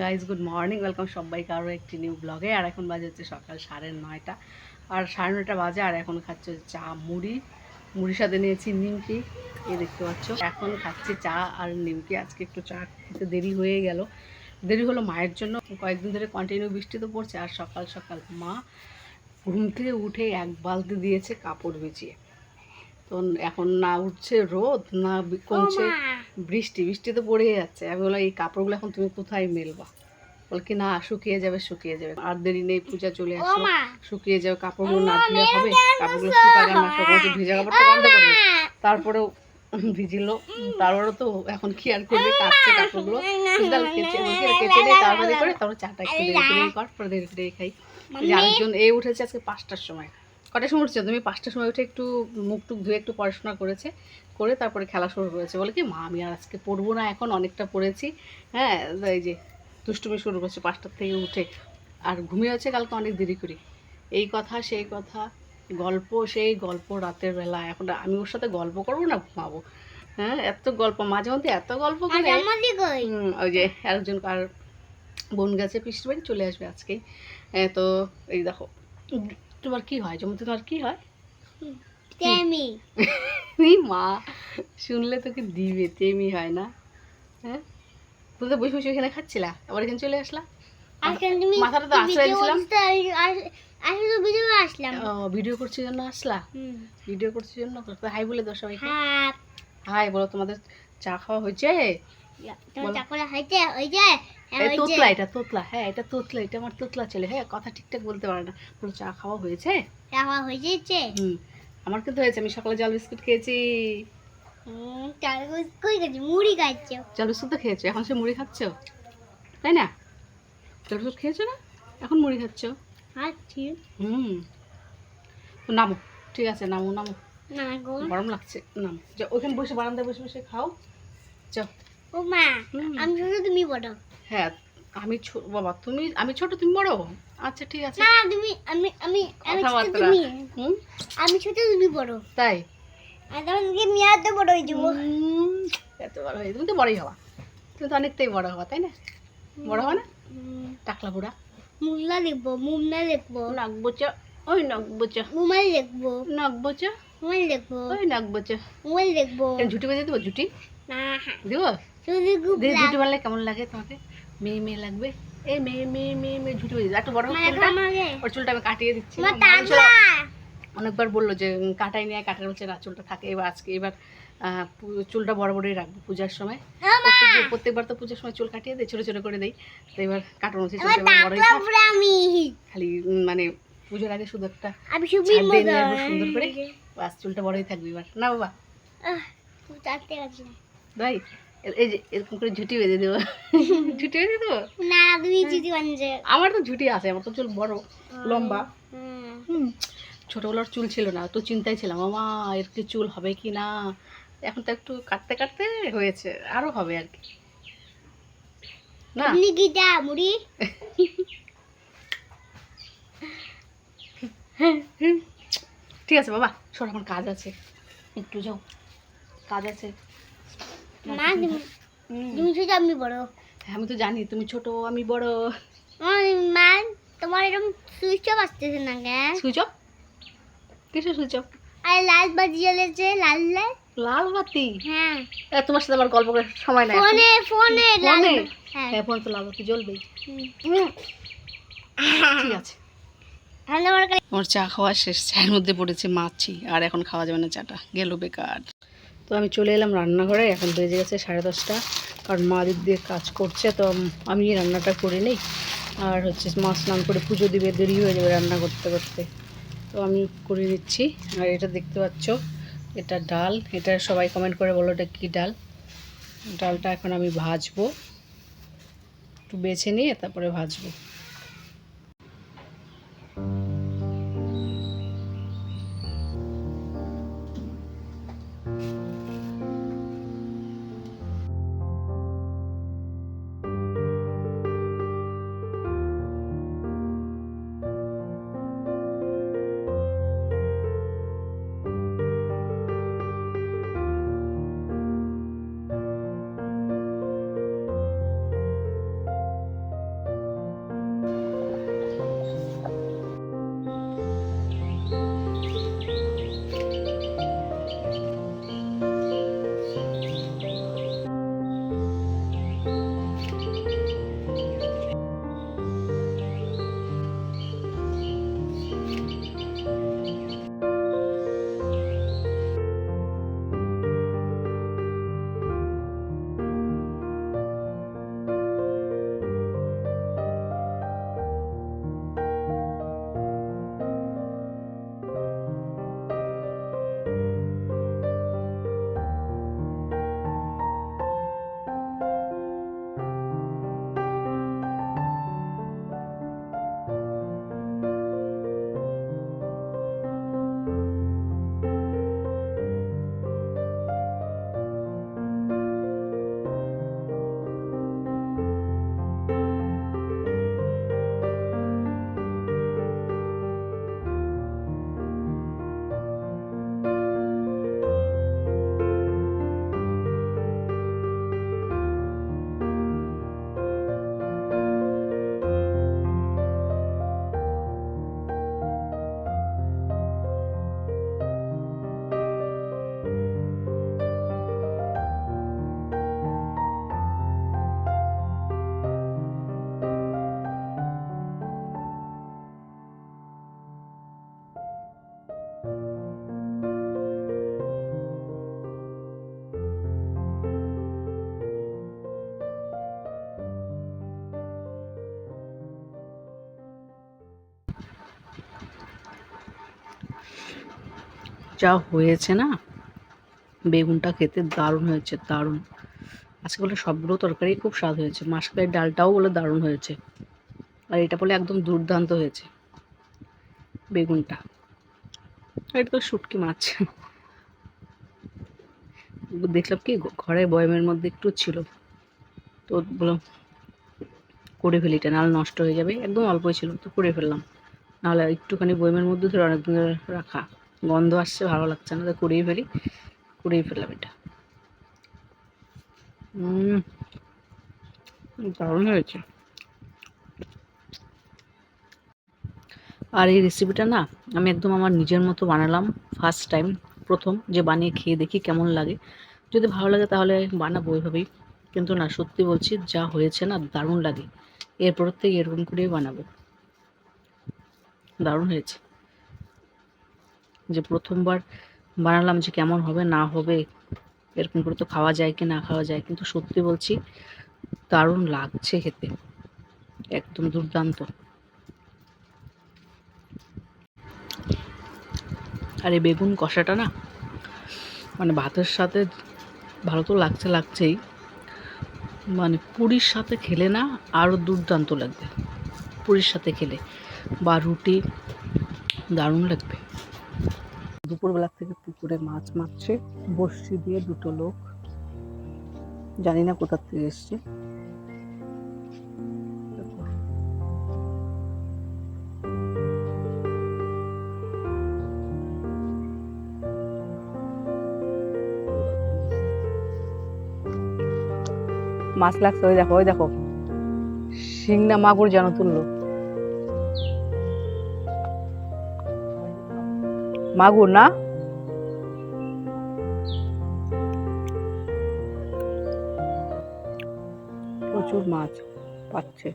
Guys good morning, welcome সবাইকে আরও একটি নিউ ব্লগে। আর এখন বাজে হচ্ছে সকাল 9:30 আর 9:30 বাজে। আর এখন খাচ্ছে চা মুড়ির সাথে নিয়েছি নিমকি, এই দেখতে পাচ্ছ। এখন খাচ্ছি চা আর নিমকি। আজকে একটু চা খেতে দেরি হয়ে গেল, দেরি হলো মায়ের জন্য। কয়েকদিন ধরে কন্টিনিউ বৃষ্টি তো পড়ছে, আর সকাল সকাল মা ঘুম থেকে উঠে এক বালতি দিয়েছে কাপড় ভিজিয়ে। তো এখন না উঠছে রোদ, না কমছে বৃষ্টি, বৃষ্টি তো পড়েই যাচ্ছে। আমি বললাম এই কাপড়গুলো এখন তুমি কোথায় মেলবা? বল কি না, শুকিয়ে যাবে শুকিয়ে যাবে, আর দেরি নেই, পূজা চলে আসলো, শুকিয়ে যাবে। কাপড়গুলো না ধুলে হবে? কাপড়গুলো শুকাবে না, সব ভিজা কাপড়টা বন্ধ করবে। তারপরেও ভিজিল, তারপরেও তো এখন কি আর করবে, কাটছে কাপড়গুলো। কেচে নেই তাড়াতাড়ি করে, তারপর চাটা একটু দেরি করে কর, পরে দেরি করে খাই। আরেকজন এ উঠেছে আজকে 5টার সময়। কটার সময় উঠছে তুমি? 5টার সময় উঠে একটু মুখ টুক ধুয়ে একটু পড়াশোনা করেছে, করে তারপরে খেলা শুরু করেছে। বলে কি মা আমি আর আজকে পড়বো না, এখন অনেকটা পড়েছি। হ্যাঁ, এই যে দুষ্টুমি শুরু করছে 5টার থেকে উঠে। আর ঘুমিয়ে হচ্ছে কালকে অনেক দেরি করি, এই কথা সেই কথা, গল্প সেই গল্প রাতের বেলা। এখন আমি ওর সাথে গল্প করবো না ঘুমাবো? হ্যাঁ, এত গল্প, মাঝে মধ্যে এত গল্প করে। ওই যে একজন কার বোন গেছে পিসির বাড়ি, চলে আসবে আজকেই। তো এই দেখো, তোমার কি হয় যেমন, তোমার কি হয়? মা শুনলে তোকে দিবে, তেমি হয় না? হ্যাঁ, তুমি তো বসে বসে এখানে খাচ্ছিলা, আবার এখানে চলে আসলা। মাথাটা তো আশ্রয় দিয়েছিলাম। ভিডিও করছি জন্য আসলা? ভিডিও করছি জন্য। হাই বলে দাও সবাইকে। হাই বলো। তোমাদের চা খাওয়া হয়েছে? তোতলা, এটা তোতলা। হ্যাঁ, এটা তোতলা, এটা আমার তোতলা ছেলে। হ্যাঁ, কথা ঠিকঠাক বলতে পারে না। বলো চা খাওয়া হয়েছে? আমার কিন্তু হয়েছে। আমি সকালে জল বিস্কুট খেয়েছি। মুড়ি খাচ্ছো? জল বিস্কুট তো খেয়েছো, এখন সে মুড়ি খাচ্ছ, তাই না? জল বিস্কুট খেয়েছো না, এখন মুড়ি খাচ্ছ? তো নামো, ঠিক আছে, নামো নামো, গরম লাগছে, নামো। যাও ওখানে বসে, বারান্দায় বসে বসে খাও, যাও। ও মা, আমি ছোট তুমি বড়? হ্যাঁ, আমি ছোট বাবা, তুমি, আমি ছোট তুমি বড়। আচ্ছা ঠিক আছে। না তুমি, আমি ছোট তুমি, আমি ছোট তুমি বড়, তাই? আর তোমাকে মিয়াতে বড় হয়ে যাবো। এত বড় হয়ে তুমি তো বড়ই হওয়া, তুমি তো অনেকটাই বড় হওয়া, তাই না? বড় হওয়া না? টাকলা বুড়া। মুল্লা লিখবো, মুমনা লিখবো, নাক বোচা, ওই নাক বোচা, মুমাই লিখবো, নাক বোচা, মুমাই লিখবো, ওই নাক বোচা, মুমাই লিখবো। ঝুটি বেঁধে দেবো? ঝুটি না দেবো? শুধু গুব লাগ। ঝুটি বানলে কেমন লাগে তোমাকে? মেয়ে মেয়ে লাগবে। এই মেয়ে মেয়ে মেয়ে মেয়ে ঝুটি বেঁধে একটু বড় হোক চুলটা। ওর চুলটা আমি কাটিয়ে দিচ্ছি। অনেকবার বললো যে কাটাই নিয়ে, কাটার হচ্ছে না, চুলটা থাকে। এবার আজকে এবার চুলটা বড় বড়ই রাখবো পূজার সময়। প্রত্যেকবার তো পূজার সময় চুল কাটিয়ে দেয়, ছোটো ছোটো করে দেই। তো এবার কাটানো হচ্ছে চুলটা বড়ই থাক। খালি মানে পুজোর আগে শুধু একটা সুন্দর করে, বাস চুলটা বড়ই থাকবে এবার। না বাবা ভাই, এই যে এরকম করে ঝুটি বেঁধে দেবো। ঝুটি বেঁধে দেবো না, তুমি ঝুটি বাঁধবে। আমার তো ঝুটি আছে, আমার তো চুল বড় লম্বা। ছোটবেলার চুল ছিল না, তো চিন্তায় ছিলাম মামা এর কি চুল হবে কি না। এখন তো একটু কাটতে কাটতে হয়েছে, আরো হবে আর কি। না মুড়ি ঠিক আছে বাবা, শোন এখন কাজ আছে, একটু যাও, কাজ আছে। মা তুমি ছোট আমি বড়। আমি তো জানি তুমি ছোট আমি বড়। মা তোমার এরকম সুইচ অফ আসতেছে না কেন? Switch off? কিসের সুইচ অফ? আর লাল বাতি জ্বলেছে, লাল লাল লাল বাতি? হ্যাঁ, তোমার সাথে আমার গল্প করার সময় নাই। ফোনে ফোনে ফোনে? হ্যাঁ হ্যাঁ, ফোনে তো লাল বাতি জ্বলবেই। ঠিক আছে। আমার চা খাওয়া শেষ, চায়ের মধ্যে পড়েছে মাছি, আর এখন খাওয়া যাবে না, চাটা গেল বেকার। তো আমি চলে এলাম রান্নাঘরে, এখন বেজে গেছে 10:30, কারণ মা দিক দিয়ে কাজ করছে, তো আমি রান্নাটা করে নিই। আর হচ্ছে মা স্নান করে পুজো দিবে, দেরি হয়ে যাবে রান্না করতে করতে, তো আমি করে নিচ্ছি। আর এটা দেখতে পাচ্ছ, এটা ডাল। এটা সবাই কমেন্ট করে বলো এটা কী ডাল। ডালটা এখন আমি ভাজবো, একটু বেছে নিয়ে তারপরে ভাজবো। যা হয়েছে না, বেগুনটা খেতে দারুণ হয়েছে, দারুণ। আজকে বলে সবগুলো তরকারি খুব স্বাদ হয়েছে, মাসকলাইয়ের ডালটাও বলে দারুণ হয়েছে, আর এটা বলে একদম দুর্দান্ত হয়েছে বেগুনটা। এটা তো শুটকি মাছ। দেখলাম কি ঘরে বয়মের মধ্যে একটু ছিল, তো বললাম করে ফেলি, এটা নাহলে নষ্ট হয়ে যাবে, একদম অল্পই ছিল তো করে ফেললাম, নাহলে একটুখানি বয়মের মধ্যে ধরে অনেকদিন ধরে রাখা, গন্ধ আসছে, ভালো লাগছে না, তো করেই ফেলি, করেই ফেললাম এটা। দারুণ হয়েছে। আর এই রেসিপিটা না আমি একদম আমার নিজের মতো বানালাম, ফার্স্ট টাইম, প্রথম যে বানিয়ে খেয়ে দেখি কেমন লাগে, যদি ভালো লাগে তাহলে বানাবো ওইভাবেই, কিন্তু না সত্যি বলছি যা হয়েছে না দারুণ লাগে, এরপর থেকে এরকম করেই বানাবো, দারুণ হয়েছে। যে প্রথমবার বানালাম যে কেমন হবে না হবে, এরকম করে তো খাওয়া যায় কি না খাওয়া যায়, কিন্তু সত্যি বলছি দারুণ লাগছে খেতে, একদম দুর্দান্ত। আর এই বেগুন কষাটা না মানে ভাতের সাথে ভালো তো লাগছেই, মানে পুরীর সাথে খেলে না আরও দুর্দান্ত লাগবে, পুরীর সাথে খেলে বা রুটি, দারুণ লাগবে। দুপুরবেলা থেকে পুকুরে মাছ মারছে বড়শি দিয়ে, দুটো লোক, জানি না কোথা থেকে এসছে। মাছ লাগছে, ওই দেখো ওই দেখো, শিং না মাগুর যেন তুললো, মাগুর না, প্রচুর মাছ পাচ্ছে।